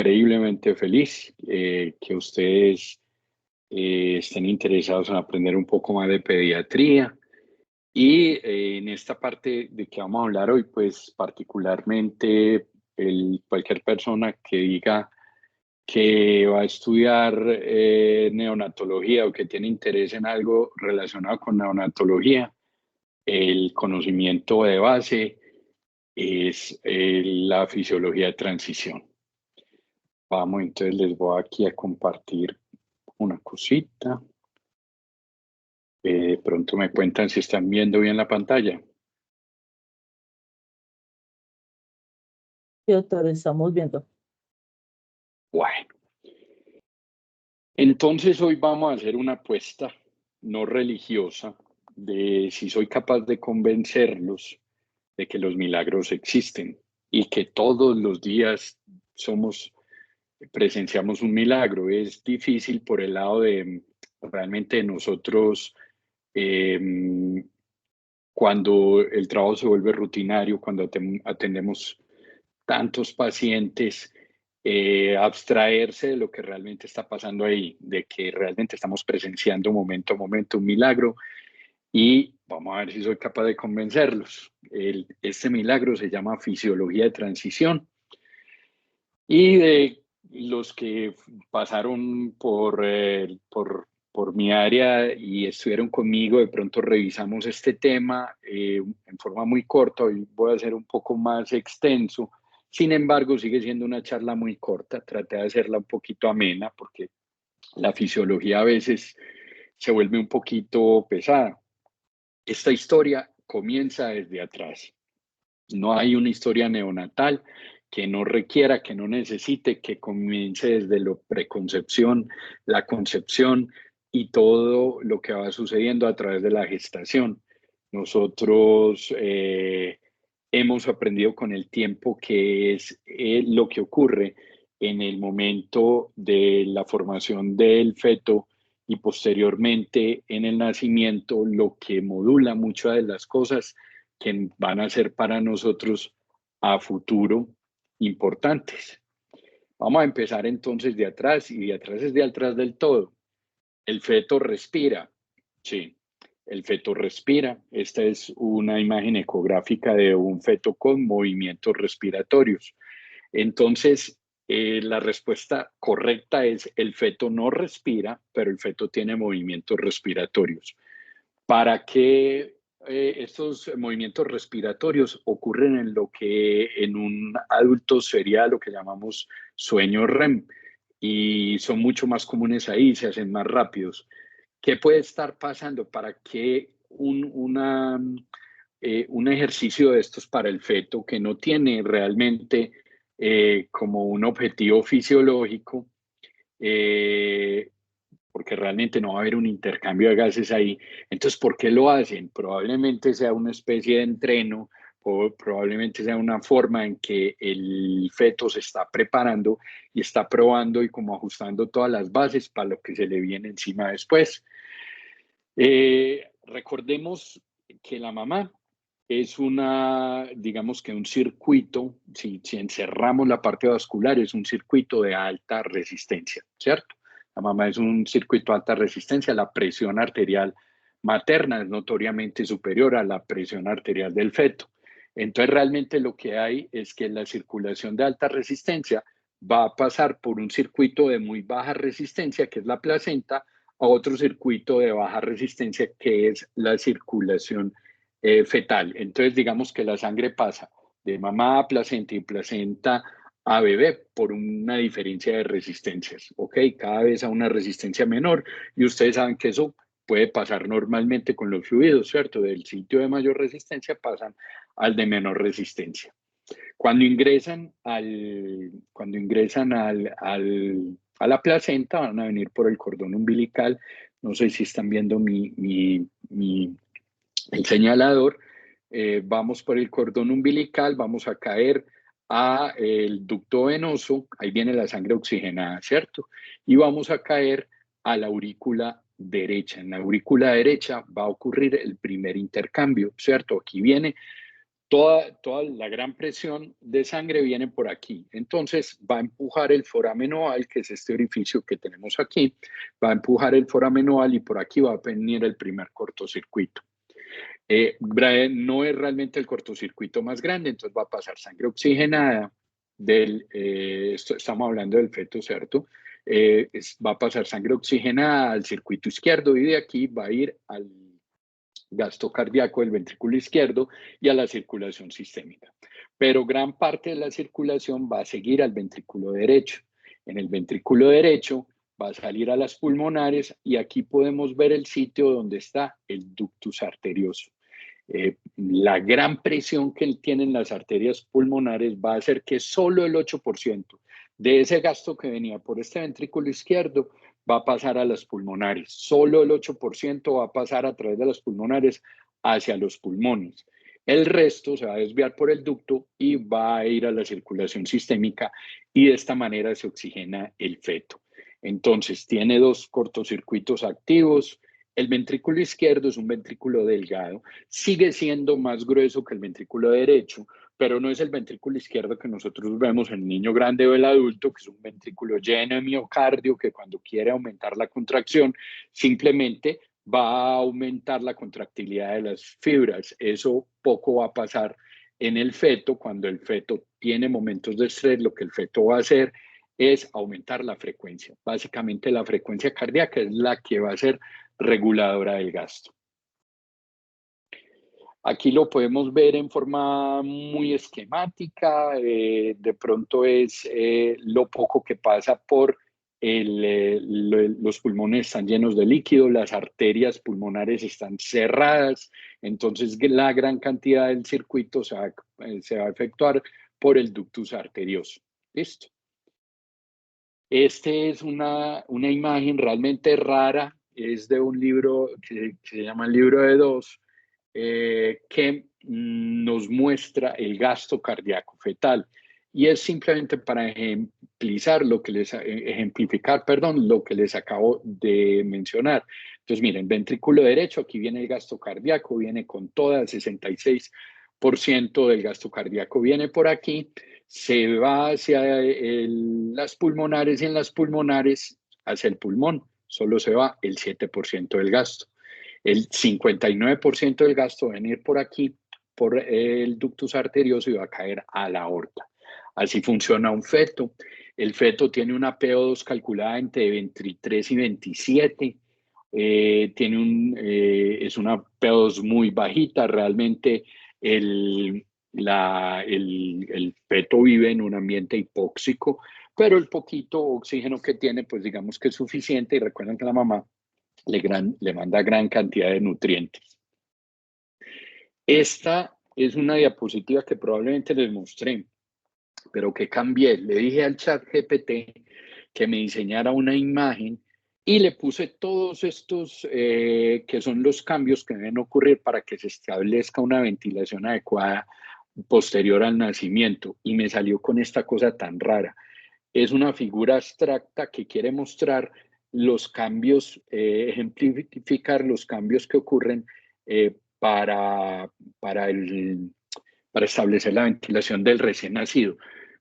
increíblemente feliz que ustedes estén interesados en aprender un poco más de pediatría. Y en esta parte de que vamos a hablar hoy, pues particularmente cualquier persona que diga que va a estudiar neonatología o que tiene interés en algo relacionado con neonatología, el conocimiento de base es la fisiología de transición. Vamos, entonces les voy aquí a compartir una cosita. Pronto me cuentan si están viendo bien la pantalla. Sí, doctor, estamos viendo. Bueno, entonces hoy vamos a hacer una apuesta no religiosa de si soy capaz de convencerlos de que los milagros existen y que todos los días presenciamos un milagro. Es difícil por el lado de realmente nosotros, cuando el trabajo se vuelve rutinario, cuando atendemos tantos pacientes, abstraerse de lo que realmente está pasando ahí, de que realmente estamos presenciando momento a momento un milagro, y vamos a ver si soy capaz de convencerlos. Este milagro se llama fisiología de transición, y de los que pasaron por mi área y estuvieron conmigo, de pronto revisamos este tema en forma muy corta. Hoy voy a hacer un poco más extenso. Sin embargo, sigue siendo una charla muy corta. Traté de hacerla un poquito amena porque la fisiología a veces se vuelve un poquito pesada. Esta historia comienza desde atrás. No hay una historia neonatal que no requiera, que no necesite, que comience desde la preconcepción, la concepción y todo lo que va sucediendo a través de la gestación. Nosotros hemos aprendido con el tiempo que es lo que ocurre en el momento de la formación del feto y posteriormente en el nacimiento, lo que modula muchas de las cosas que van a ser para nosotros a futuro importantes. Vamos a empezar entonces de atrás, y de atrás es de atrás del todo. El feto respira. Sí, el feto respira. Esta es una imagen ecográfica de un feto con movimientos respiratorios. Entonces, la respuesta correcta es: el feto no respira, pero el feto tiene movimientos respiratorios. ¿Para qué estos movimientos respiratorios ocurren en lo que en un adulto sería lo que llamamos sueño REM? Y son mucho más comunes ahí, se hacen más rápidos. ¿Qué puede estar pasando para que un ejercicio de estos para el feto, que no tiene realmente como un objetivo fisiológico, porque realmente no va a haber un intercambio de gases ahí? Entonces, ¿por qué lo hacen? Probablemente sea una especie de entreno, o probablemente sea una forma en que el feto se está preparando y está probando y como ajustando todas las bases para lo que se le viene encima después. Recordemos que la mamá es digamos que un circuito. Si encerramos la parte vascular, es un circuito de alta resistencia, ¿cierto? La mamá es un circuito de alta resistencia. La presión arterial materna es notoriamente superior a la presión arterial del feto. Entonces, realmente lo que hay es que la circulación de alta resistencia va a pasar por un circuito de muy baja resistencia, que es la placenta, a otro circuito de baja resistencia, que es la circulación fetal. Entonces, digamos que la sangre pasa de mamá a placenta y placenta a bebé por una diferencia de resistencias, ¿ok? Cada vez a una resistencia menor, y ustedes saben que eso puede pasar normalmente con los fluidos, ¿cierto? Del sitio de mayor resistencia pasan al de menor resistencia. Cuando ingresan a la placenta, van a venir por el cordón umbilical. No sé si están viendo el señalador. Vamos por el cordón umbilical, vamos a caer al ducto venoso, ahí viene la sangre oxigenada, ¿cierto? Y vamos a caer a la aurícula derecha. En la aurícula derecha va a ocurrir el primer intercambio, ¿cierto? Aquí viene toda la gran presión de sangre viene por aquí. Entonces va a empujar el foramen oval, que es este orificio que tenemos aquí, va a empujar el foramen oval y por aquí va a venir el primer cortocircuito. No es realmente el cortocircuito más grande, entonces va a pasar sangre oxigenada estamos hablando del feto, ¿cierto? Va a pasar sangre oxigenada al circuito izquierdo y de aquí va a ir al gasto cardíaco del ventrículo izquierdo y a la circulación sistémica. Pero gran parte de la circulación va a seguir al ventrículo derecho. En el ventrículo derecho va a salir a las pulmonares y aquí podemos ver el sitio donde está el ductus arterioso. La gran presión que tienen las arterias pulmonares va a hacer que solo el 8% de ese gasto que venía por este ventrículo izquierdo va a pasar a las pulmonares. Solo el 8% va a pasar a través de las pulmonares hacia los pulmones. El resto se va a desviar por el ducto y va a ir a la circulación sistémica y de esta manera se oxigena el feto. Entonces, tiene dos cortocircuitos activos. El ventrículo izquierdo es un ventrículo delgado, sigue siendo más grueso que el ventrículo derecho, pero no es el ventrículo izquierdo que nosotros vemos en el niño grande o el adulto, que es un ventrículo lleno de miocardio, que cuando quiere aumentar la contracción, simplemente va a aumentar la contractilidad de las fibras. Eso poco va a pasar en el feto. Cuando el feto tiene momentos de estrés, lo que el feto va a hacer es aumentar la frecuencia. Básicamente la frecuencia cardíaca es la que va a ser reguladora del gasto. Aquí lo podemos ver en forma muy esquemática, de pronto es lo poco que pasa por los pulmones están llenos de líquido, las arterias pulmonares están cerradas, entonces la gran cantidad del circuito se va a efectuar por el ductus arterioso. ¿Listo? Este es una imagen realmente rara, es de un libro que se llama El libro de dos, que nos muestra el gasto cardíaco fetal. Y es simplemente para ejemplificar lo que les acabo de mencionar. Entonces, miren, ventrículo derecho, aquí viene el gasto cardíaco, viene con toda, el 66% del gasto cardíaco viene por aquí, se va hacia las pulmonares y en las pulmonares hacia el pulmón, solo se va el 7% del gasto. El 59% del gasto va a venir por aquí, por el ductus arterioso y va a caer a la aorta. Así funciona un feto. El feto tiene una PO2 calculada entre 23 y 27. Es una PO2 muy bajita. Realmente el feto vive en un ambiente hipóxico, pero el poquito oxígeno que tiene, pues digamos que es suficiente. Y recuerden que la mamá le manda gran cantidad de nutrientes. Esta es una diapositiva que probablemente les mostré, pero que cambié. Le dije al chat GPT que me diseñara una imagen y le puse todos estos que son los cambios que deben ocurrir para que se establezca una ventilación adecuada posterior al nacimiento. Y me salió con esta cosa tan rara. Es una figura abstracta que quiere mostrar los cambios, ejemplificar los cambios que ocurren para establecer la ventilación del recién nacido.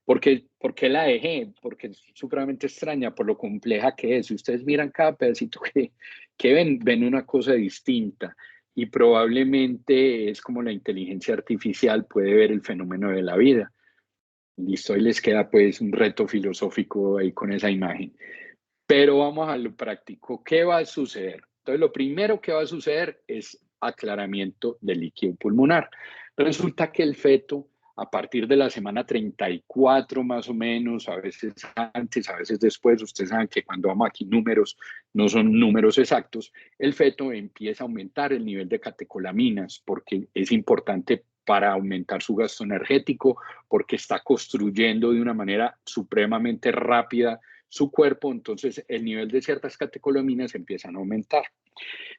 ¿Por qué la dejé? Porque es supremamente extraña por lo compleja que es. Si ustedes miran cada pedacito que ven una cosa distinta y probablemente es como la inteligencia artificial puede ver el fenómeno de la vida. Listo, ahí les queda pues un reto filosófico ahí con esa imagen. Pero vamos a lo práctico. ¿Qué va a suceder? Entonces, lo primero que va a suceder es aclaramiento del líquido pulmonar. Resulta que el feto, a partir de la semana 34 más o menos, a veces antes, a veces después, ustedes saben que cuando vamos aquí números, no son números exactos, el feto empieza a aumentar el nivel de catecolaminas porque es importante para aumentar su gasto energético, porque está construyendo de una manera supremamente rápida su cuerpo, entonces el nivel de ciertas catecolaminas empiezan a aumentar.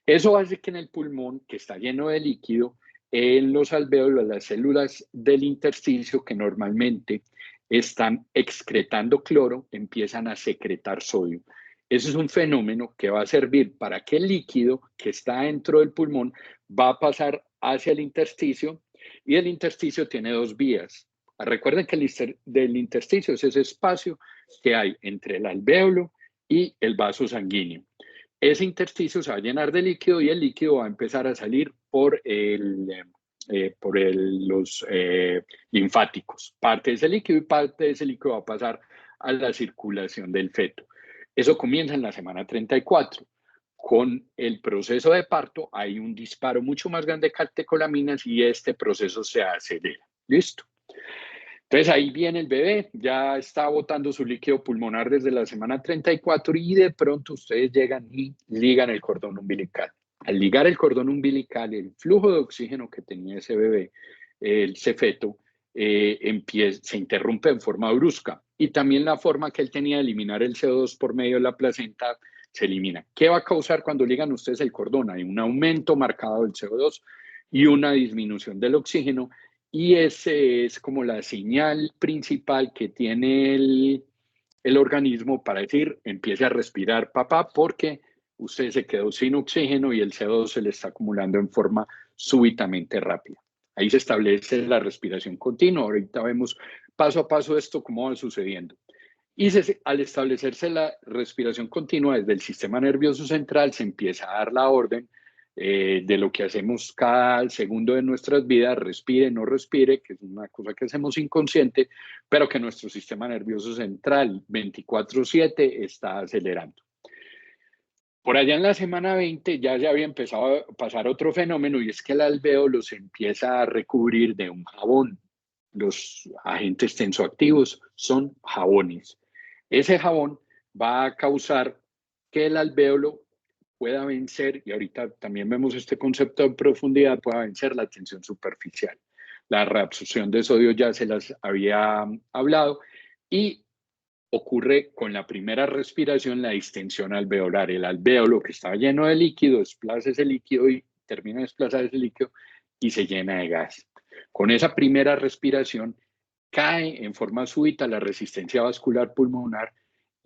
Eso hace que en el pulmón, que está lleno de líquido, en los alvéolos, las células del intersticio que normalmente están excretando cloro, empiezan a secretar sodio. Eso es un fenómeno que va a servir para que el líquido que está dentro del pulmón va a pasar hacia el intersticio Y el intersticio tiene dos vías. Recuerden que del intersticio es ese espacio que hay entre el alvéolo y el vaso sanguíneo. Ese intersticio se va a llenar de líquido y el líquido va a empezar a salir por los linfáticos. Parte de ese líquido y parte de ese líquido va a pasar a la circulación del feto. Eso comienza en la semana 34. Con el proceso de parto hay un disparo mucho más grande de catecolaminas y este proceso se acelera. ¿Listo? Entonces ahí viene el bebé, ya está botando su líquido pulmonar desde la semana 34 y de pronto ustedes llegan y ligan el cordón umbilical. Al ligar el cordón umbilical, el flujo de oxígeno que tenía ese bebé, el feto, se interrumpe en forma brusca y también la forma que él tenía de eliminar el CO2 por medio de la placenta se elimina. ¿Qué va a causar cuando ligan ustedes el cordón? Hay un aumento marcado del CO2 y una disminución del oxígeno. Y ese es como la señal principal que tiene el organismo para decir, empiece a respirar, papá, porque usted se quedó sin oxígeno y el CO2 se le está acumulando en forma súbitamente rápida. Ahí se establece la respiración continua. Ahorita vemos paso a paso esto, cómo va sucediendo. Y al establecerse la respiración continua desde el sistema nervioso central, se empieza a dar la orden de lo que hacemos cada segundo de nuestras vidas, respire, no respire, que es una cosa que hacemos inconsciente, pero que nuestro sistema nervioso central 24/7 está acelerando. Por allá en la semana 20 ya se había empezado a pasar otro fenómeno y es que el alvéolo se empieza a recubrir de un jabón. Los agentes tensoactivos son jabones. Ese jabón va a causar que el alvéolo pueda vencer, y ahorita también vemos este concepto en profundidad, pueda vencer la tensión superficial. La reabsorción de sodio ya se las había hablado y ocurre con la primera respiración la distensión alveolar. El alvéolo que estaba lleno de líquido desplaza ese líquido y termina de desplazar ese líquido y se llena de gas. Con esa primera respiración cae en forma súbita la resistencia vascular pulmonar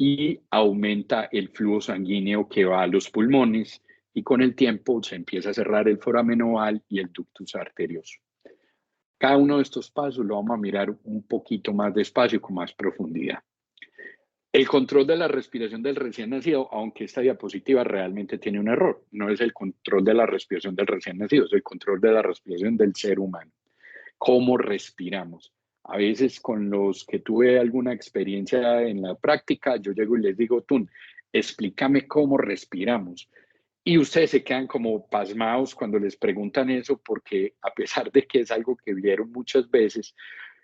y aumenta el flujo sanguíneo que va a los pulmones y con el tiempo se empieza a cerrar el foramen oval y el ductus arterioso. Cada uno de estos pasos lo vamos a mirar un poquito más despacio, con más profundidad. El control de la respiración del recién nacido, aunque esta diapositiva realmente tiene un error, no es el control de la respiración del recién nacido, es el control de la respiración del ser humano. ¿Cómo respiramos? A veces con los que tuve alguna experiencia en la práctica, yo llego y les digo, Tun, explícame cómo respiramos. Y ustedes se quedan como pasmados cuando les preguntan eso, porque a pesar de que es algo que vieron muchas veces,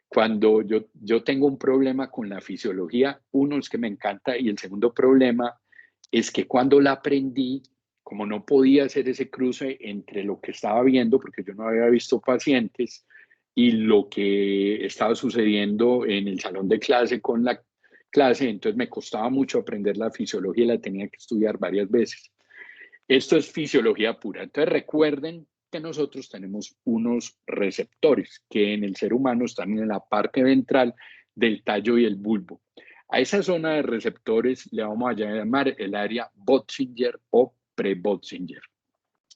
cuando yo tengo un problema con la fisiología, uno es que me encanta y el segundo problema es que cuando la aprendí, como no podía hacer ese cruce entre lo que estaba viendo, porque yo no había visto pacientes, y lo que estaba sucediendo en el salón de clase con la clase, entonces me costaba mucho aprender la fisiología y la tenía que estudiar varias veces. Esto es fisiología pura. Entonces recuerden que nosotros tenemos unos receptores que en el ser humano están en la parte ventral del tallo y el bulbo. A esa zona de receptores le vamos a llamar el área Bötzinger o pre-Bötzinger.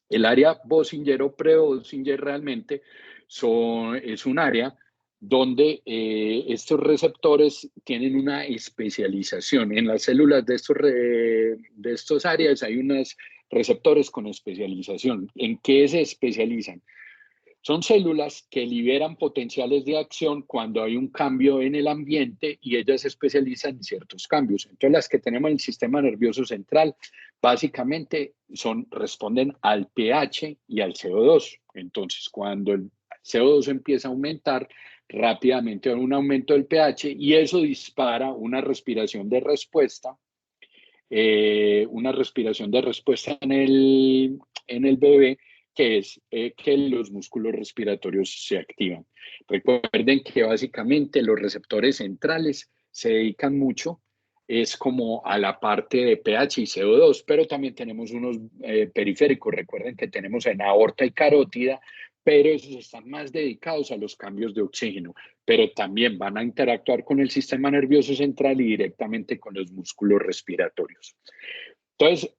El área Bötzinger o pre-Bötzinger realmente es un área donde estos receptores tienen una especialización. En las células de estos áreas hay unos receptores con especialización. ¿En qué se especializan? Son células que liberan potenciales de acción cuando hay un cambio en el ambiente y ellas se especializan en ciertos cambios. Entonces, las que tenemos en el sistema nervioso central básicamente responden al pH y al CO2. Entonces, cuando el CO2 empieza a aumentar, rápidamente hay un aumento del pH y eso dispara una respiración de respuesta en el bebé, que es que los músculos respiratorios se activan. Recuerden que básicamente los receptores centrales se dedican mucho, es como a la parte de pH y CO2, pero también tenemos unos periféricos. Recuerden que tenemos en aorta y carótida, pero esos están más dedicados a los cambios de oxígeno, pero también van a interactuar con el sistema nervioso central y directamente con los músculos respiratorios. Entonces,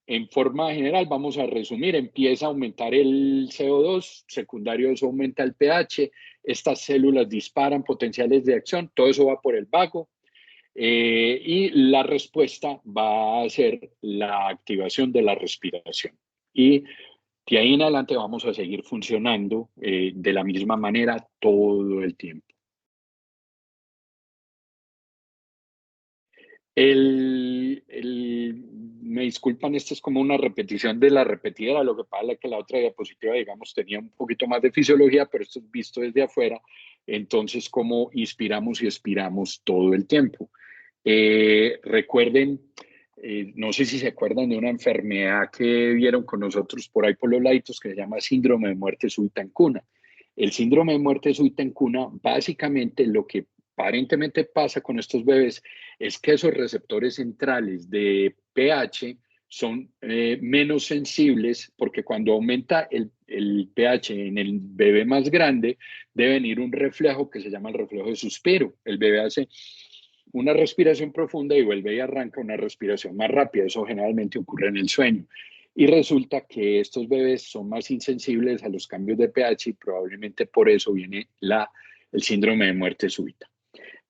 En forma general, vamos a resumir, empieza a aumentar el CO2, secundario a eso aumenta el pH, estas células disparan potenciales de acción, todo eso va por el vago, y la respuesta va a ser la activación de la respiración. Y de ahí en adelante vamos a seguir funcionando de la misma manera todo el tiempo. Me disculpan, esto es como una repetición de la repetida, lo que pasa es que la otra diapositiva, digamos, tenía un poquito más de fisiología, pero esto es visto desde afuera, entonces cómo inspiramos y expiramos todo el tiempo. Recuerden, no sé si se acuerdan de una enfermedad que vieron con nosotros por ahí por los laditos que se llama síndrome de muerte súbita en cuna. El síndrome de muerte súbita en cuna, básicamente lo que aparentemente pasa con estos bebés es que esos receptores centrales de pH son menos sensibles porque cuando aumenta el pH en el bebé más grande, debe venir un reflejo que se llama el reflejo de suspiro. El bebé hace una respiración profunda y vuelve y arranca una respiración más rápida. Eso generalmente ocurre en el sueño. Y resulta que estos bebés son más insensibles a los cambios de pH y probablemente por eso viene el síndrome de muerte súbita.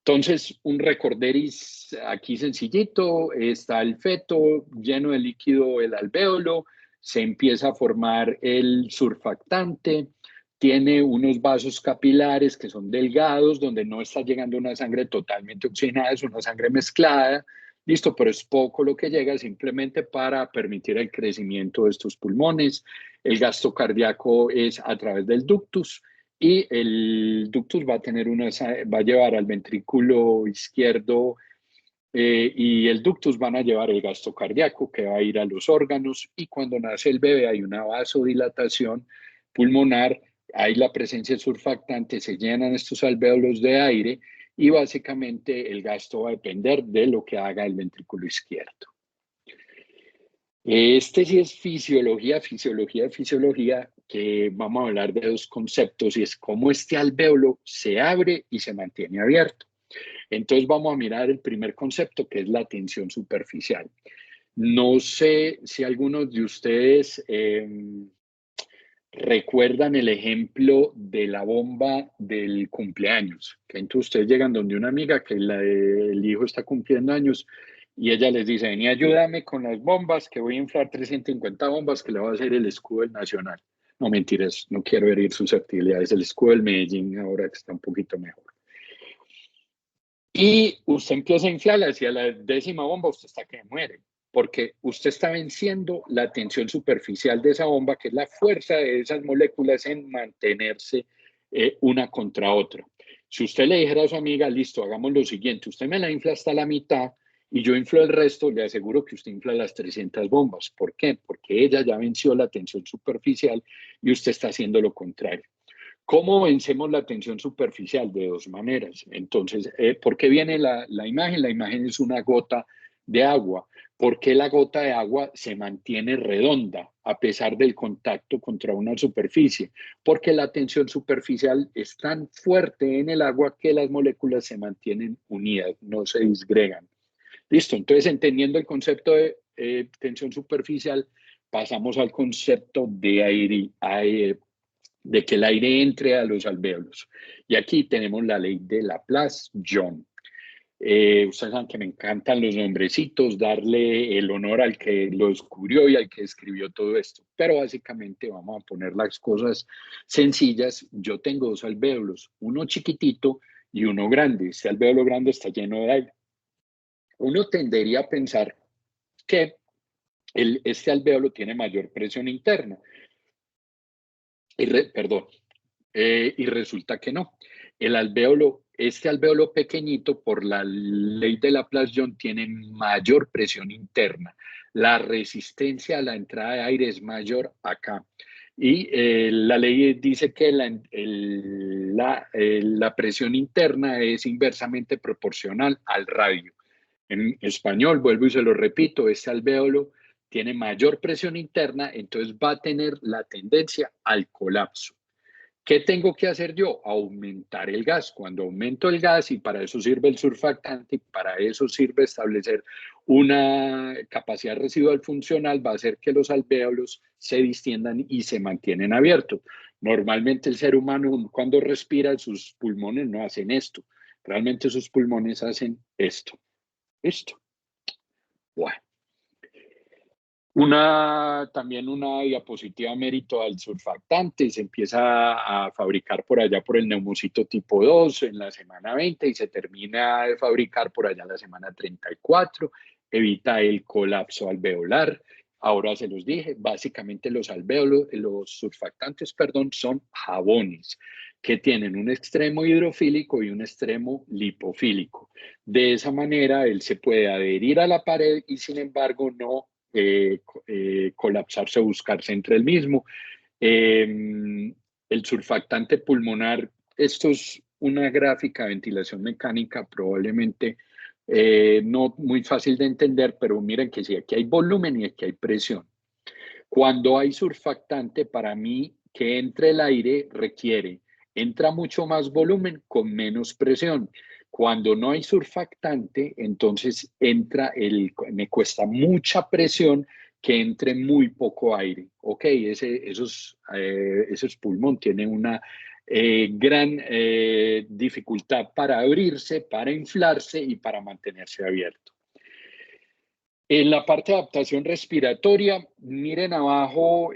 Entonces, un recorderis aquí sencillito, está el feto lleno de líquido, el alvéolo, se empieza a formar el surfactante, tiene unos vasos capilares que son delgados, donde no está llegando una sangre totalmente oxigenada, es una sangre mezclada, listo, pero es poco lo que llega simplemente para permitir el crecimiento de estos pulmones. El gasto cardíaco es a través del ductus, y el ductus va a tener va a llevar al ventrículo izquierdo y el ductus van a llevar el gasto cardíaco que va a ir a los órganos y cuando nace el bebé hay una vasodilatación pulmonar, hay la presencia de surfactante, se llenan estos alvéolos de aire y básicamente el gasto va a depender de lo que haga el ventrículo izquierdo. Este sí es fisiología, que vamos a hablar de dos conceptos y es cómo este alvéolo se abre y se mantiene abierto. Entonces vamos a mirar el primer concepto que es la tensión superficial. No sé si algunos de ustedes recuerdan el ejemplo de la bomba del cumpleaños, que entonces ustedes llegan donde una amiga que el hijo está cumpliendo años y ella les dice, vení, ayúdame con las bombas, que voy a inflar 350 bombas que le va a hacer el escudo del Nacional. No, mentiras, no quiero herir susceptibilidades, el escudo del Medellín ahora que está un poquito mejor. Y usted empieza a inflar hacia la 10ª bomba, usted está que muere, porque usted está venciendo la tensión superficial de esa bomba, que es la fuerza de esas moléculas en mantenerse una contra otra. Si usted le dijera a su amiga, listo, hagamos lo siguiente, usted me la infla hasta la mitad y yo inflo el resto, le aseguro que usted infla las 300 bombas. ¿Por qué? Porque ella ya venció la tensión superficial y usted está haciendo lo contrario. ¿Cómo vencemos la tensión superficial? De dos maneras. Entonces, ¿por qué viene la imagen? La imagen es una gota de agua. ¿Por qué la gota de agua se mantiene redonda a pesar del contacto contra una superficie? Porque la tensión superficial es tan fuerte en el agua que las moléculas se mantienen unidas, no se disgregan. Listo, entonces entendiendo el concepto de tensión superficial, pasamos al concepto de aire, de que el aire entre a los alvéolos. Y aquí tenemos la ley de Laplace-John. Ustedes saben que me encantan los nombrecitos, darle el honor al que lo descubrió y al que escribió todo esto. Pero básicamente vamos a poner las cosas sencillas. Yo tengo dos alvéolos, uno chiquitito y uno grande. Este alvéolo grande está lleno de aire. Uno tendería a pensar que este alvéolo tiene mayor presión interna. Perdón, y resulta que no. Este alvéolo pequeñito, por la ley de Laplace-John, tiene mayor presión interna. La resistencia a la entrada de aire es mayor acá. Y la ley dice que la presión interna es inversamente proporcional al radio. En español, vuelvo y se lo repito, este alvéolo tiene mayor presión interna, entonces va a tener la tendencia al colapso. ¿Qué tengo que hacer yo? Aumentar el gas. Cuando aumento el gas, y para eso sirve el surfactante, y para eso sirve establecer una capacidad residual funcional, va a hacer que los alvéolos se distiendan y se mantienen abiertos. Normalmente el ser humano cuando respira, sus pulmones no hacen esto. Realmente sus pulmones hacen esto. Esto. Bueno. También una diapositiva mérito al surfactante, se empieza a fabricar por allá por el neumocito tipo 2 en la semana 20 y se termina de fabricar por allá en la semana 34, evita el colapso alveolar. Ahora se los dije, básicamente los alvéolos, los surfactantes, perdón, son jabones que tienen un extremo hidrofílico y un extremo lipofílico. De esa manera, él se puede adherir a la pared y sin embargo no colapsarse o buscarse entre el mismo. El surfactante pulmonar, esto es una gráfica de ventilación mecánica, probablemente no muy fácil de entender, pero miren que sí, aquí hay volumen y aquí hay presión. Cuando hay surfactante, para mí, que entre el aire requiere, entra mucho más volumen con menos presión. Cuando no hay surfactante, entonces me cuesta mucha presión que entre muy poco aire. Ok, esos pulmón tienen una gran dificultad para abrirse, para inflarse y para mantenerse abierto. En la parte de adaptación respiratoria, miren abajo,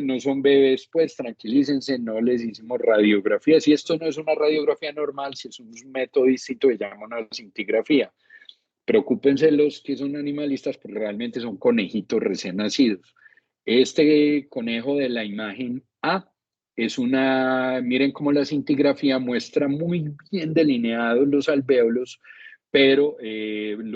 no son bebés, pues tranquilícense, no les hicimos radiografía. Si esto no es una radiografía normal, si es un método distinto, se llama una scintigrafía. Preocúpense los que son animalistas, porque realmente son conejitos recién nacidos. Este conejo de la imagen A miren cómo la scintigrafía muestra muy bien delineados los alvéolos, pero el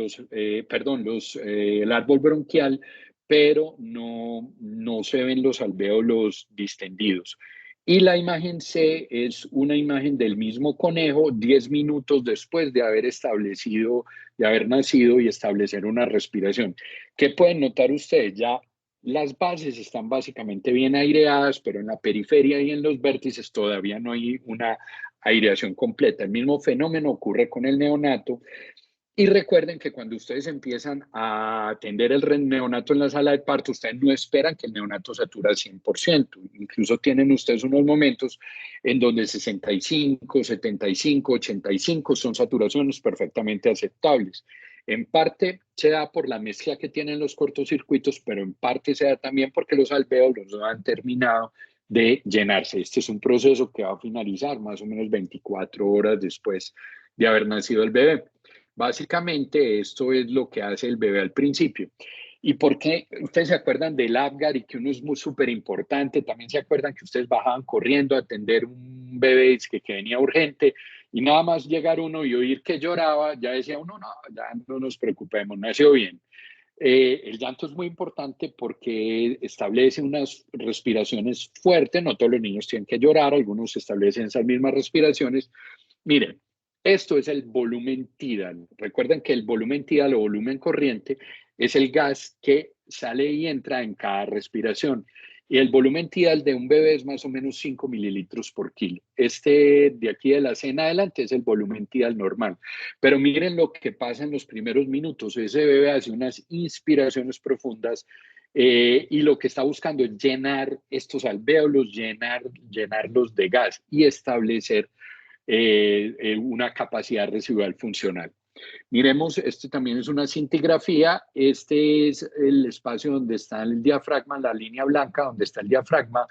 árbol bronquial, pero no se ven los alvéolos distendidos. Y la imagen C es una imagen del mismo conejo 10 minutos después de haber nacido y establecer una respiración. ¿Qué pueden notar ustedes? Ya las bases están básicamente bien aireadas, pero en la periferia y en los vértices todavía no hay una aireación completa. El mismo fenómeno ocurre con el neonato. Y recuerden que cuando ustedes empiezan a atender el neonato en la sala de parto, ustedes no esperan que el neonato sature al 100%. Incluso tienen ustedes unos momentos en donde 65, 75, 85 son saturaciones perfectamente aceptables. En parte se da por la mezcla que tienen los cortocircuitos, pero en parte se da también porque los alvéolos no han terminado de llenarse. Este es un proceso que va a finalizar más o menos 24 horas después de haber nacido el bebé. Básicamente, esto es lo que hace el bebé al principio. ¿Y por qué? Ustedes se acuerdan del Apgar y que uno es súper importante. También se acuerdan que ustedes bajaban corriendo a atender un bebé que venía urgente y nada más llegar uno y oír que lloraba, ya decía uno, no, ya no nos preocupemos, nació bien. El llanto es muy importante porque establece unas respiraciones fuertes. No todos los niños tienen que llorar, algunos establecen esas mismas respiraciones. Miren, esto es el volumen tidal. Recuerden que el volumen tidal o volumen corriente es el gas que sale y entra en cada respiración. Y el volumen tidal de un bebé es más o menos 5 mililitros por kilo. Este de aquí de la cena adelante es el volumen tidal normal. Pero miren lo que pasa en los primeros minutos. Ese bebé hace unas inspiraciones profundas y lo que está buscando es llenar estos alvéolos, llenarlos de gas y establecer una capacidad residual funcional. Miremos, este también es una cintigrafía. Este es el espacio donde está el diafragma, la línea blanca donde está el diafragma.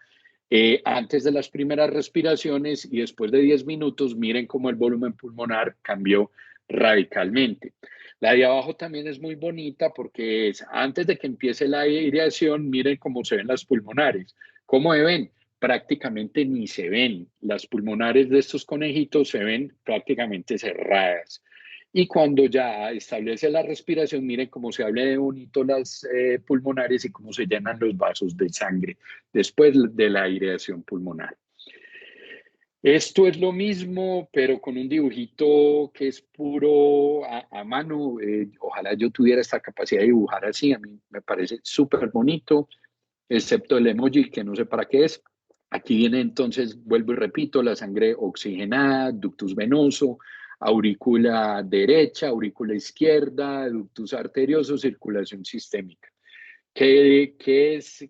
Antes de las primeras respiraciones y después de 10 minutos, miren cómo el volumen pulmonar cambió radicalmente. La de abajo también es muy bonita porque es antes de que empiece la aireación, miren cómo se ven las pulmonares. ¿Cómo se ven? Prácticamente ni se ven. Las pulmonares de estos conejitos se ven prácticamente cerradas. Y cuando ya establece la respiración, miren cómo se habla de bonito las pulmonares y cómo se llenan los vasos de sangre después de la aireación pulmonar. Esto es lo mismo, pero con un dibujito que es puro a mano. Ojalá yo tuviera esta capacidad de dibujar así. A mí me parece súper bonito, excepto el emoji que no sé para qué es. Aquí viene entonces, vuelvo y repito, la sangre oxigenada, ductus venoso, aurícula derecha, aurícula izquierda, ductus arterioso, circulación sistémica. ¿Qué es,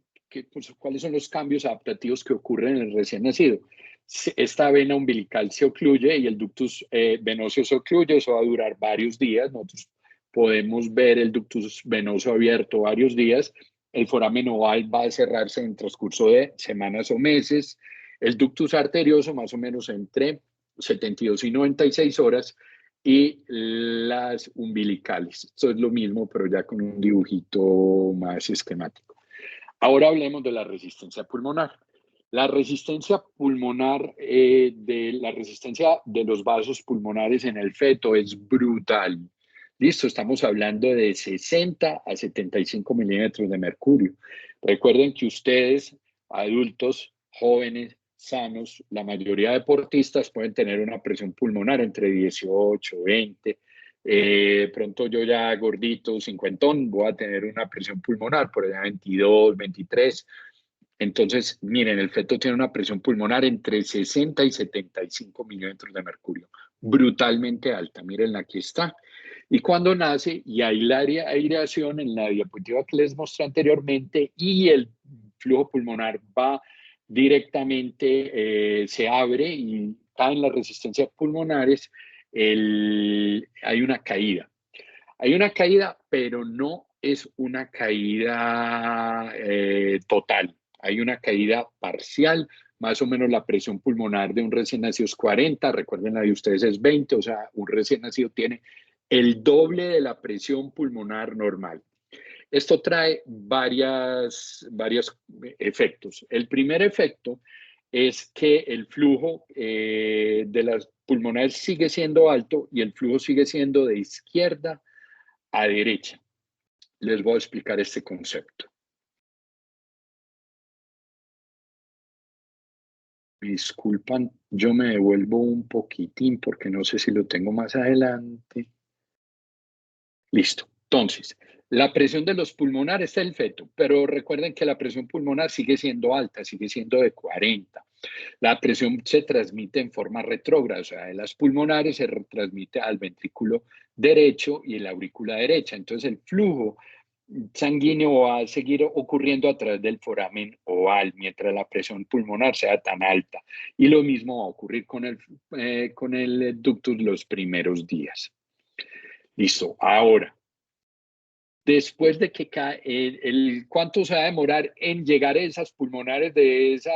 pues, cuáles son los cambios adaptativos que ocurren en el recién nacido? Esta vena umbilical se ocluye y el ductus venoso se ocluye, eso va a durar varios días. Nosotros podemos ver el ductus venoso abierto varios días. El foramen oval va a cerrarse en transcurso de semanas o meses. El ductus arterioso más o menos entre 72 y 96 horas y las umbilicales. Esto es lo mismo, pero ya con un dibujito más esquemático. Ahora hablemos de la resistencia pulmonar. La resistencia pulmonar, la resistencia de los vasos pulmonares en el feto es brutal. Listo, estamos hablando de 60 a 75 milímetros de mercurio. Recuerden que ustedes, adultos, jóvenes, sanos, la mayoría de deportistas pueden tener una presión pulmonar entre 18, 20. Pronto yo ya gordito, cincuentón, voy a tener una presión pulmonar por allá 22, 23. Entonces, miren, el feto tiene una presión pulmonar entre 60 y 75 milímetros de mercurio, brutalmente alta. Miren, aquí está. Y cuando nace, y hay la aireación en la diapositiva que les mostré anteriormente, y el flujo pulmonar va directamente, se abre y caen las resistencias pulmonares, hay una caída. Hay una caída, pero no es una caída total. Hay una caída parcial, más o menos la presión pulmonar de un recién nacido es 40, recuerden la de ustedes es 20, o sea, un recién nacido tiene el doble de la presión pulmonar normal. Esto trae varios efectos. El primer efecto es que el flujo de las pulmonares sigue siendo alto y el flujo sigue siendo de izquierda a derecha. Les voy a explicar este concepto. Me disculpan, yo me devuelvo un poquitín porque no sé si lo tengo más adelante. Listo. Entonces, la presión de los pulmonares está el feto, pero recuerden que la presión pulmonar sigue siendo alta, sigue siendo de 40. La presión se transmite en forma retrógrada, o sea, de las pulmonares se transmite al ventrículo derecho y la aurícula derecha. Entonces, el flujo sanguíneo va a seguir ocurriendo a través del foramen oval mientras la presión pulmonar sea tan alta. Y lo mismo va a ocurrir con el ductus los primeros días. Listo. Ahora, después de que cae, ¿cuánto se va a demorar en llegar a esas pulmonares de esa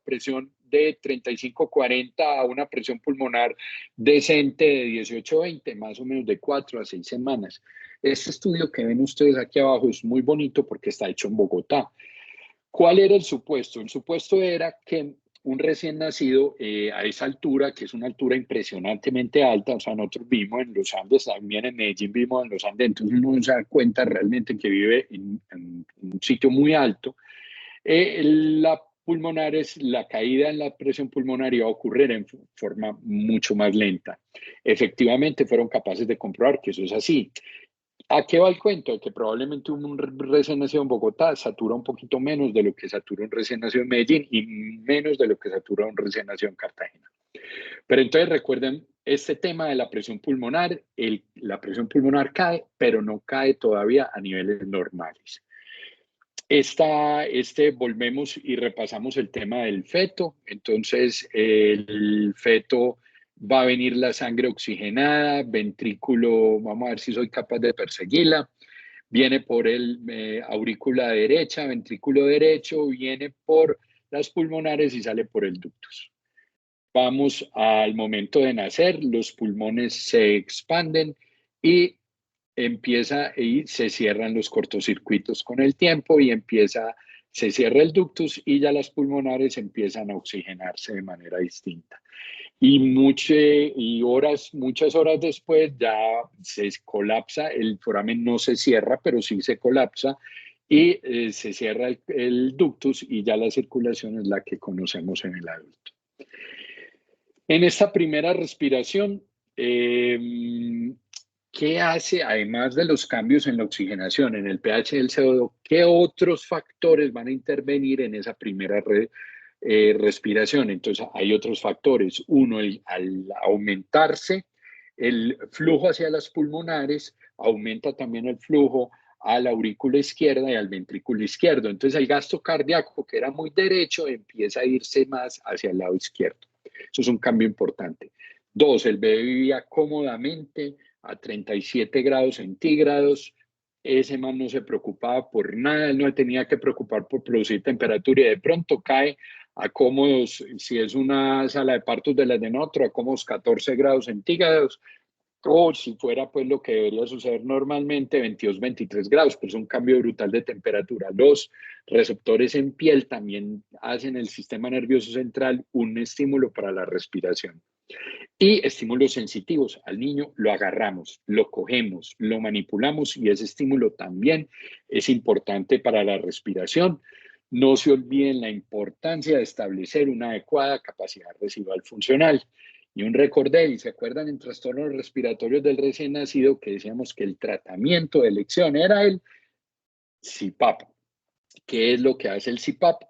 presión de 35-40 a una presión pulmonar decente de 18-20? Más o menos de 4 a 6 semanas. Este estudio que ven ustedes aquí abajo es muy bonito porque está hecho en Bogotá. ¿Cuál era el supuesto? El supuesto era que un recién nacido a esa altura, que es una altura impresionantemente alta, o sea, nosotros vimos en los Andes, también en Medellín vimos en los Andes, entonces uno se da cuenta realmente que vive en un sitio muy alto. La caída en la presión pulmonar iba a ocurrir en forma mucho más lenta. Efectivamente, fueron capaces de comprobar que eso es así. ¿A qué va el cuento? Que probablemente un recién nacido en Bogotá satura un poquito menos de lo que satura un recién nacido en Medellín y menos de lo que satura un recién nacido en Cartagena. Pero entonces recuerden este tema de la presión pulmonar, la presión pulmonar cae, pero no cae todavía a niveles normales. Volvemos y repasamos el tema del feto. Entonces, el feto va a venir la sangre oxigenada, ventrículo, vamos a ver si soy capaz de perseguirla. Viene por el aurícula derecha, ventrículo derecho, viene por las pulmonares y sale por el ductus. Vamos al momento de nacer, los pulmones se expanden y se cierran los cortocircuitos con el tiempo y se cierra el ductus y ya las pulmonares empiezan a oxigenarse de manera distinta. Y muchas horas después ya se colapsa, el foramen no se cierra, pero sí se colapsa y se cierra el ductus y ya la circulación es la que conocemos en el adulto. En esta primera respiración, ¿qué hace, además de los cambios en la oxigenación, en el pH del CO2, qué otros factores van a intervenir en esa primera respiración. Entonces hay otros factores. Uno, al aumentarse el flujo hacia las pulmonares, aumenta también el flujo a la aurícula izquierda y al ventrículo izquierdo. Entonces el gasto cardíaco, que era muy derecho, empieza a irse más hacia el lado izquierdo. Eso es un cambio importante. Dos, el bebé vivía cómodamente a 37 grados centígrados. Ese man no se preocupaba por nada, él no tenía que preocupar por producir temperatura y de pronto cae a cómodos, si es una sala de partos de las de nosotros, a cómodos 14 grados centígrados, o si fuera pues lo que debería suceder normalmente, 22, 23 grados, pues es un cambio brutal de temperatura. Los receptores en piel también hacen el sistema nervioso central un estímulo para la respiración. Y estímulos sensitivos, al niño lo agarramos, lo cogemos, lo manipulamos y ese estímulo también es importante para la respiración. No se olviden la importancia de establecer una adecuada capacidad residual funcional. Y un recordé, ¿se acuerdan en trastornos respiratorios del recién nacido que decíamos que el tratamiento de elección era el CPAP? ¿Qué es lo que hace el CPAP?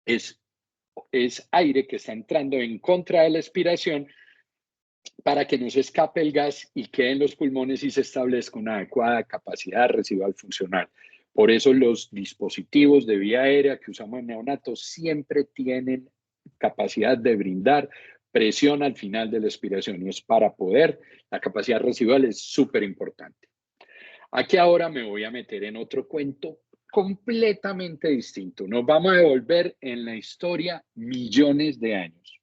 Es aire que está entrando en contra de la expiración para que no se escape el gas y quede en los pulmones y se establezca una adecuada capacidad residual funcional. Por eso los dispositivos de vía aérea que usamos en neonatos siempre tienen capacidad de brindar presión al final de la expiración y es para poder, la capacidad residual es súper importante. Aquí ahora me voy a meter en otro cuento completamente distinto. Nos vamos a devolver en la historia millones de años.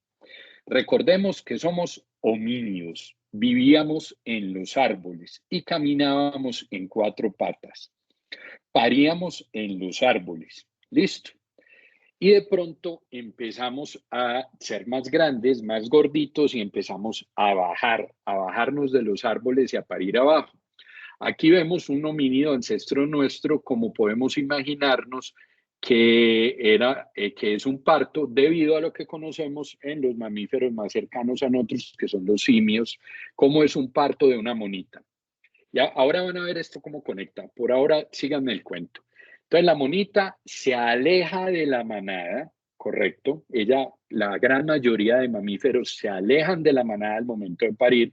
Recordemos que somos homínidos, vivíamos en los árboles y caminábamos en cuatro patas. Paríamos en los árboles. Listo. Y de pronto empezamos a ser más grandes, más gorditos y empezamos a bajarnos de los árboles y a parir abajo. Aquí vemos un homínido ancestro nuestro, como podemos imaginarnos, que es un parto debido a lo que conocemos en los mamíferos más cercanos a nosotros, que son los simios, como es un parto de una monita. Ya, ahora van a ver esto cómo conecta. Por ahora, síganme el cuento. Entonces, la monita se aleja de la manada, correcto. La gran mayoría de mamíferos se alejan de la manada al momento de parir.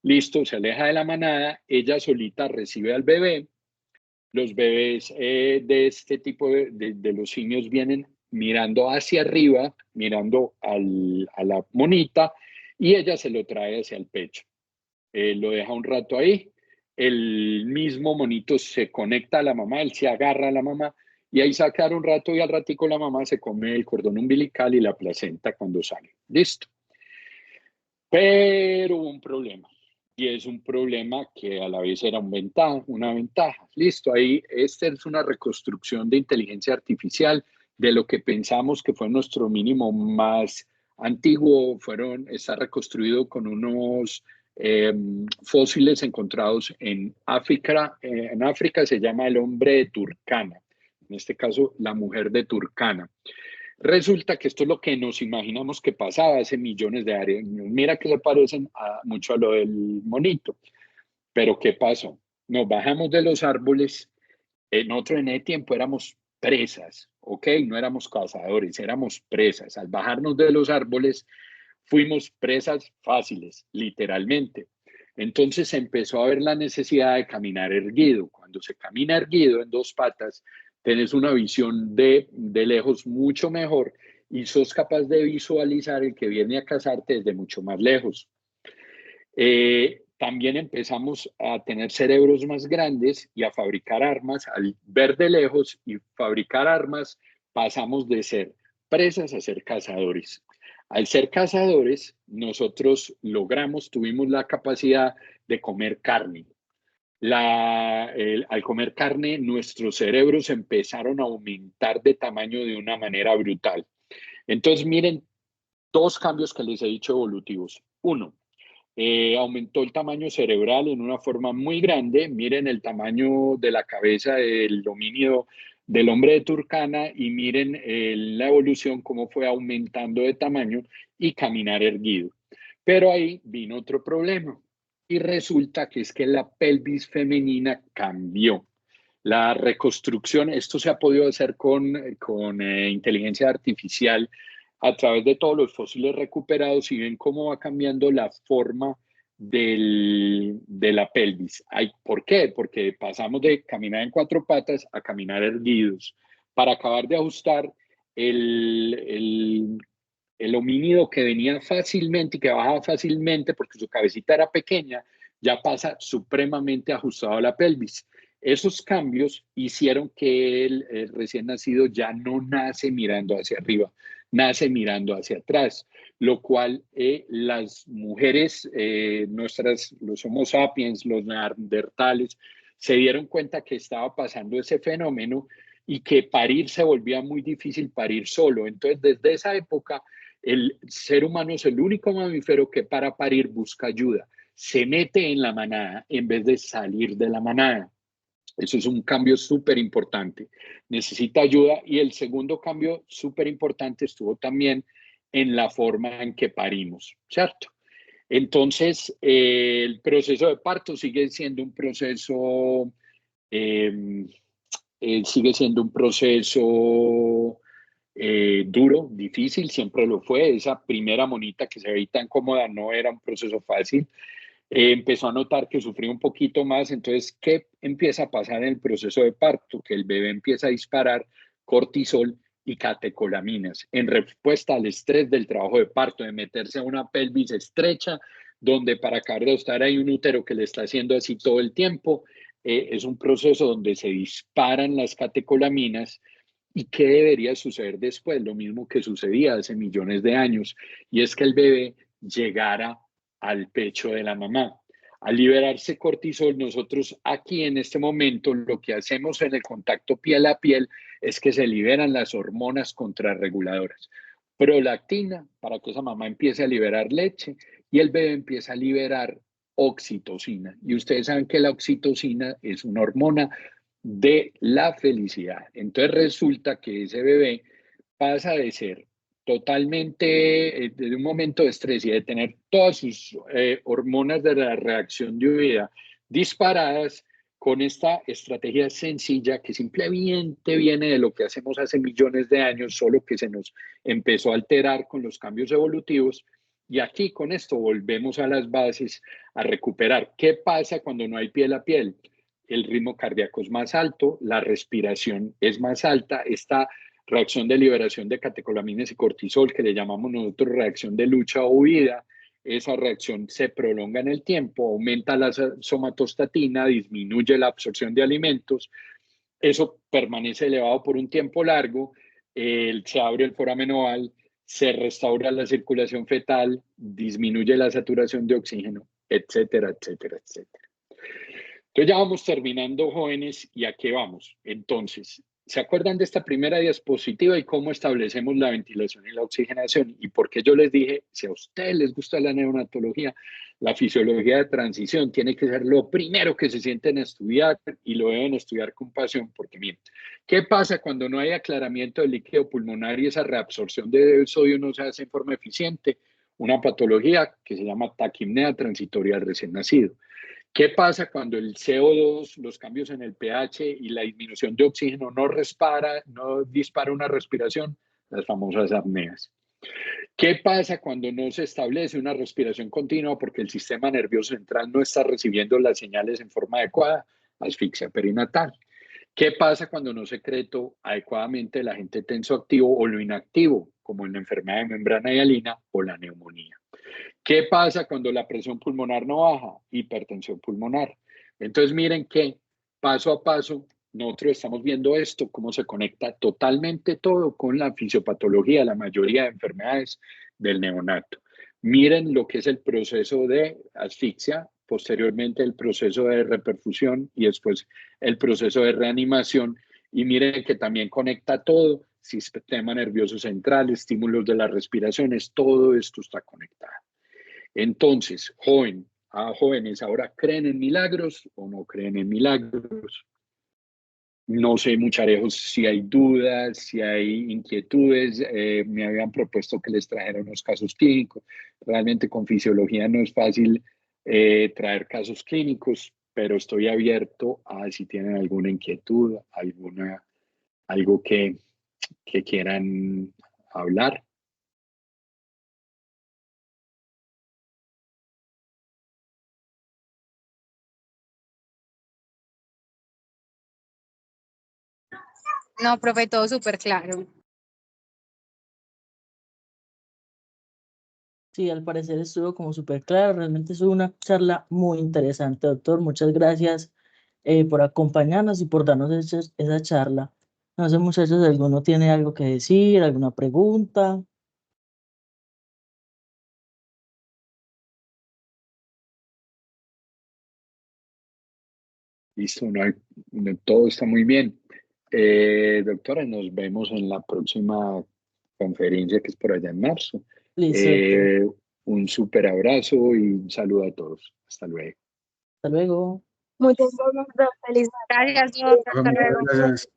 Listo, se aleja de la manada, ella solita recibe al bebé. Los bebés de este tipo de los simios vienen mirando hacia arriba, mirando a la monita, y ella se lo trae hacia el pecho. Lo deja un rato ahí, el mismo monito se conecta a la mamá, él se agarra a la mamá, y ahí sacar un rato y al ratico la mamá se come el cordón umbilical y la placenta cuando sale. Listo. Pero hubo un problema. Y es un problema que a la vez era una ventaja. Listo, ahí esta es una reconstrucción de inteligencia artificial de lo que pensamos que fue nuestro mínimo más antiguo. Está reconstruido con unos fósiles encontrados en África. En África se llama el hombre de Turkana, en este caso la mujer de Turkana. Resulta que esto es lo que nos imaginamos que pasaba hace millones de años. Mira que se parecen mucho a lo del monito. Pero ¿qué pasó? Nos bajamos de los árboles. Nosotros en ese tiempo éramos presas, ¿ok? No éramos cazadores, éramos presas. Al bajarnos de los árboles, fuimos presas fáciles, literalmente. Entonces se empezó a ver la necesidad de caminar erguido. Cuando se camina erguido en dos patas, tenés una visión de lejos mucho mejor y sos capaz de visualizar el que viene a cazarte desde mucho más lejos. También empezamos a tener cerebros más grandes y a fabricar armas. Al ver de lejos y fabricar armas, pasamos de ser presas a ser cazadores. Al ser cazadores, nosotros tuvimos la capacidad de comer carne. Al comer carne, nuestros cerebros empezaron a aumentar de tamaño de una manera brutal. Entonces, miren, dos cambios que les he dicho evolutivos. Uno, aumentó el tamaño cerebral en una forma muy grande. Miren el tamaño de la cabeza del homínido del hombre de Turkana y miren la evolución, cómo fue aumentando de tamaño y caminar erguido. Pero ahí vino otro problema y resulta que es que la pelvis femenina cambió. La reconstrucción, esto se ha podido hacer con inteligencia artificial a través de todos los fósiles recuperados y ven cómo va cambiando la forma de la pelvis. ¿Por qué? Porque pasamos de caminar en cuatro patas a caminar erguidos para acabar de ajustar el, el, el homínido que venía fácilmente y que bajaba fácilmente porque su cabecita era pequeña, ya pasa supremamente ajustado a la pelvis. Esos cambios hicieron que el recién nacido ya no nace mirando hacia arriba, nace mirando hacia atrás, lo cual las mujeres, los Homo sapiens, los neandertales, se dieron cuenta que estaba pasando ese fenómeno y que parir se volvía muy difícil parir solo. Entonces, desde esa época, el ser humano es el único mamífero que para parir busca ayuda. Se mete en la manada en vez de salir de la manada. Eso es un cambio súper importante. Necesita ayuda. Y el segundo cambio súper importante estuvo también en la forma en que parimos, ¿cierto? Entonces, el proceso de parto eh, sigue siendo un proceso duro, difícil, siempre lo fue. Esa primera monita que se veía tan cómoda no era un proceso fácil. Empezó a notar que sufría un poquito más. Entonces, ¿qué empieza a pasar en el proceso de parto? Que el bebé empieza a disparar cortisol y catecolaminas en respuesta al estrés del trabajo de parto, de meterse a una pelvis estrecha, donde para acabar de estar hay un útero que le está haciendo así todo el tiempo. Es un proceso donde se disparan las catecolaminas. ¿Y qué debería suceder después? Lo mismo que sucedía hace millones de años, y es que el bebé llegara al pecho de la mamá. Al liberarse cortisol, nosotros aquí en este momento lo que hacemos en el contacto piel a piel es que se liberan las hormonas contrarreguladoras. Prolactina, para que esa mamá empiece a liberar leche, y el bebé empieza a liberar oxitocina. Y ustedes saben que la oxitocina es una hormona de la felicidad. Entonces resulta que ese bebé pasa de ser totalmente, de un momento de estrés y de tener todas sus hormonas de la reacción de huida disparadas, con esta estrategia sencilla que simplemente viene de lo que hacemos hace millones de años, solo que se nos empezó a alterar con los cambios evolutivos. Y aquí con esto volvemos a las bases, a recuperar. ¿Qué pasa cuando no hay piel a piel? El ritmo cardíaco es más alto, la respiración es más alta, esta reacción de liberación de catecolaminas y cortisol, que le llamamos nosotros reacción de lucha o huida, esa reacción se prolonga en el tiempo, aumenta la somatostatina, disminuye la absorción de alimentos, eso permanece elevado por un tiempo largo, se abre el foramen oval, se restaura la circulación fetal, disminuye la saturación de oxígeno, etcétera, etcétera, etcétera. Entonces ya vamos terminando, jóvenes, ¿y a qué vamos? Entonces, ¿se acuerdan de esta primera diapositiva y cómo establecemos la ventilación y la oxigenación? Y por qué yo les dije, si a ustedes les gusta la neonatología, la fisiología de transición tiene que ser lo primero que se sienten a estudiar y lo deben estudiar con pasión, porque miren, ¿qué pasa cuando no hay aclaramiento del líquido pulmonar y esa reabsorción de sodio no se hace en forma eficiente? Una patología que se llama taquipnea transitoria del recién nacido. ¿Qué pasa cuando el CO2, los cambios en el pH y la disminución de oxígeno no dispara una respiración? Las famosas apneas. ¿Qué pasa cuando no se establece una respiración continua porque el sistema nervioso central no está recibiendo las señales en forma adecuada? Asfixia perinatal. ¿Qué pasa cuando no secreto adecuadamente el agente tensoactivo o lo inactivo, como en la enfermedad de membrana hialina o la neumonía? ¿Qué pasa cuando la presión pulmonar no baja? Hipertensión pulmonar. Entonces miren que paso a paso nosotros estamos viendo esto, cómo se conecta totalmente todo con la fisiopatología, la mayoría de enfermedades del neonato. Miren lo que es el proceso de asfixia, posteriormente el proceso de reperfusión y después el proceso de reanimación. Y miren que también conecta todo, sistema nervioso central, estímulos de las respiraciones, todo esto está conectado. Entonces, jóvenes, ¿ahora creen en milagros o no creen en milagros? No sé, mucharejos, si hay dudas, si hay inquietudes. Me habían propuesto que les trajera unos casos clínicos. Realmente con fisiología no es fácil traer casos clínicos, pero estoy abierto a si tienen alguna inquietud, algo que quieran hablar. No, profe, todo súper claro. Sí, al parecer estuvo como súper claro, realmente estuvo una charla muy interesante, doctor. Muchas gracias por acompañarnos y por darnos esa charla. No sé, muchachos, ¿alguno tiene algo que decir, alguna pregunta? Listo, todo está muy bien. Doctora, nos vemos en la próxima conferencia que es por allá en marzo. Listo, doctor. Eh, un súper abrazo y un saludo a todos. Hasta luego. Hasta luego. Muchas gracias, feliz. Gracias, Dios. Hasta luego. Gracias.